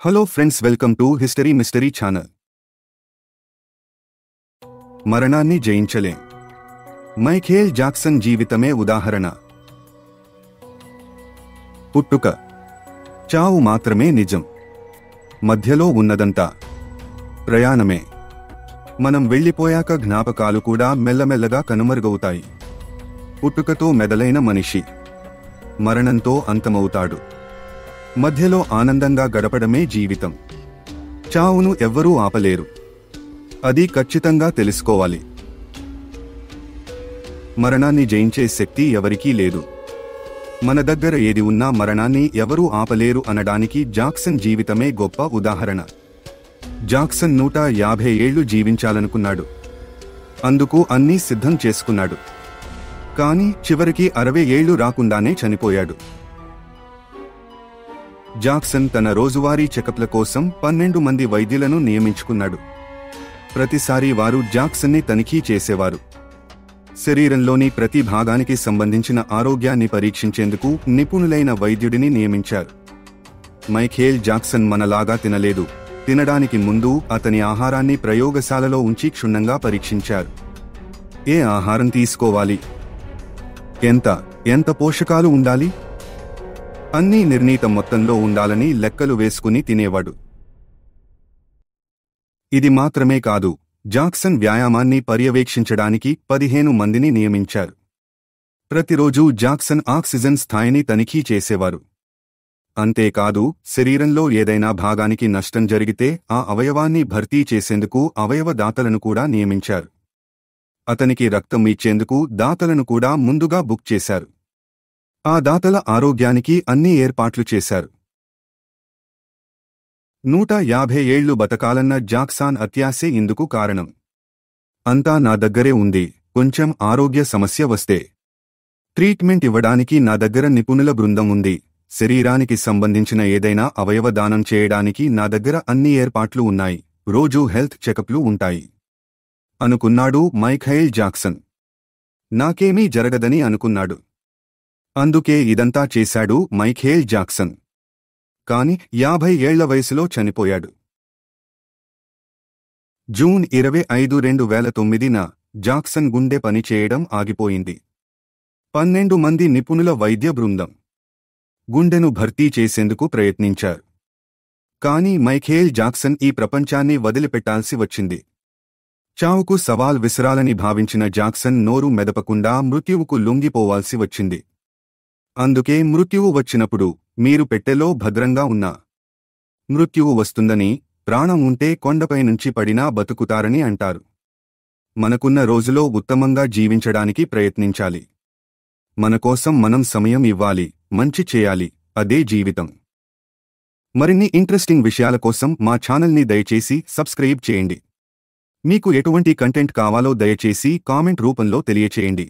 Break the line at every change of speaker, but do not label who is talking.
Hello friends, welcome to history mystery channel. మరణాన్ని జయించలేం. Michael Jackson జీవితమే ఉదాహరణ. పుట్టుక, చావు మాత్రమే నిజం. మధ్యలో ఉన్నదంతా ప్రయాణమే. మనం వెళ్ళిపోయాక జ్ఞాపకాలు కూడా మెల్లమెల్లగా కనుమరుగవుతాయి. పుట్టుకతో మెదలైన మనిషి మరణంతో అంతమవుతాడు. మధ్యలో ఆనందంగా గడపడమే జీవితం. చావును ఎవ్వరూ ఆపలేరు. అది ఖచ్చితంగా తెలుసుకోవాలి. మరణాన్ని జయించే శక్తి ఎవరికీ లేదు. మన దగ్గర ఏది ఉన్నా మరణాన్ని ఎవరూ ఆపలేరు అనడానికి జాక్సన్ జీవితమే గొప్ప ఉదాహరణ. జాక్సన్ 150 ఏళ్లు జీవించాలనుకున్నాడు. అందుకు అన్నీ సిద్ధం చేసుకున్నాడు. కానీ చివరికి 60 ఏళ్లు రాకుండానే చనిపోయాడు. జాక్సన్ తన రోజువారీ చెకప్ల కోసం 12 మంది వైద్యులను నియమించుకున్నాడు. ప్రతిసారి వారు జాక్సన్ని తనిఖీ చేసేవారు. శరీరంలోని ప్రతి భాగానికి సంబంధించిన ఆరోగ్యాన్ని పరీక్షించేందుకు నిపుణులైన వైద్యుడిని నియమించారు. మైఖేల్ జాక్సన్ మనలాగా తినలేదు. తినడానికి ముందు అతని ఆహారాన్ని ప్రయోగశాలలో ఉంచి క్షుణ్ణంగా పరీక్షించారు. ఏ ఆహారం తీసుకోవాలి, ఎంత పోషకాలు ఉండాలి, అన్నీ నిర్ణీత మొత్తంలో ఉండాలని లెక్కలు వేసుకుని తినేవాడు. ఇది మాత్రమే కాదు, జాక్సన్ వ్యాయామాన్ని పర్యవేక్షించడానికి 15 మందిని నియమించారు. ప్రతిరోజూ జాక్సన్ ఆక్సిజన్ స్థాయిని తనిఖీ చేసేవారు. అంతేకాదు, శరీరంలో ఏదైనా భాగానికి నష్టం జరిగితే ఆ అవయవాన్ని భర్తీ చేసేందుకు అవయవదాతలను కూడా నియమించారు. అతనికి రక్తం ఇచ్చేందుకు దాతలను కూడా ముందుగా బుక్ చేశారు. ఆ దాతల ఆరోగ్యానికి అన్ని ఏర్పాట్లు చేశారు. 150 ఏళ్లు బతకాలన్న జాక్సన్ అత్యాశే ఇందుకు కారణం. అంతా నా దగ్గరే ఉంది, కొంచెం ఆరోగ్య సమస్య వస్తే ట్రీట్మెంట్ ఇవ్వడానికి నా దగ్గర నిపుణుల బృందం ఉంది, శరీరానికి సంబంధించిన ఏదైనా అవయవ దానం చేయడానికి నా దగ్గర అన్ని ఏర్పాట్లు ఉన్నాయి, రోజూ హెల్త్ చెకప్లు ఉంటాయి అనుకున్నాడు మైఖేల్ జాక్సన్. నాకేమీ జరగదని అనుకున్నాడు. అందుకే ఇదంతా చేశాడు మైఖేల్ జాక్సన్. కాని 50 ఏళ్ల వయసులో చనిపోయాడు. జూన్ 25, 2009న జాక్సన్ గుండె పని చేయడం ఆగిపోయింది. 12 మంది నిపుణుల వైద్య బృందం గుండెను భర్తీ చేసేందుకు ప్రయత్నించారు. కాని మైఖేల్ జాక్సన్ ఈ ప్రపంచాన్ని వదిలిపెట్టాల్సి వచ్చింది. చావుకు సవాల్ విసరాలని భావించిన జాక్సన్ నోరు మెదపకుండా మృత్యువుకు లొంగిపోవాల్సి వచ్చింది. అందుకే మృత్యువు వచ్చినప్పుడు మీరు పెట్టెలో భద్రంగా ఉన్నా మృత్యువు వస్తుందని, ప్రాణం ఉంటే కొండపై నుంచి పడినా బతుకుతారని అంటారు. మనకున్న రోజులో ఉత్తమంగా జీవించడానికి ప్రయత్నించాలి. మనకోసం మనం సమయం ఇవ్వాలి, మంచి చేయాలి. అదే జీవితం. మరిన్ని ఇంట్రెస్టింగ్ విషయాల కోసం మా ఛానల్ని దయచేసి సబ్స్క్రైబ్ చేయండి. మీకు ఎటువంటి కంటెంట్ కావాలో దయచేసి కామెంట్ రూపంలో తెలియచేయండి.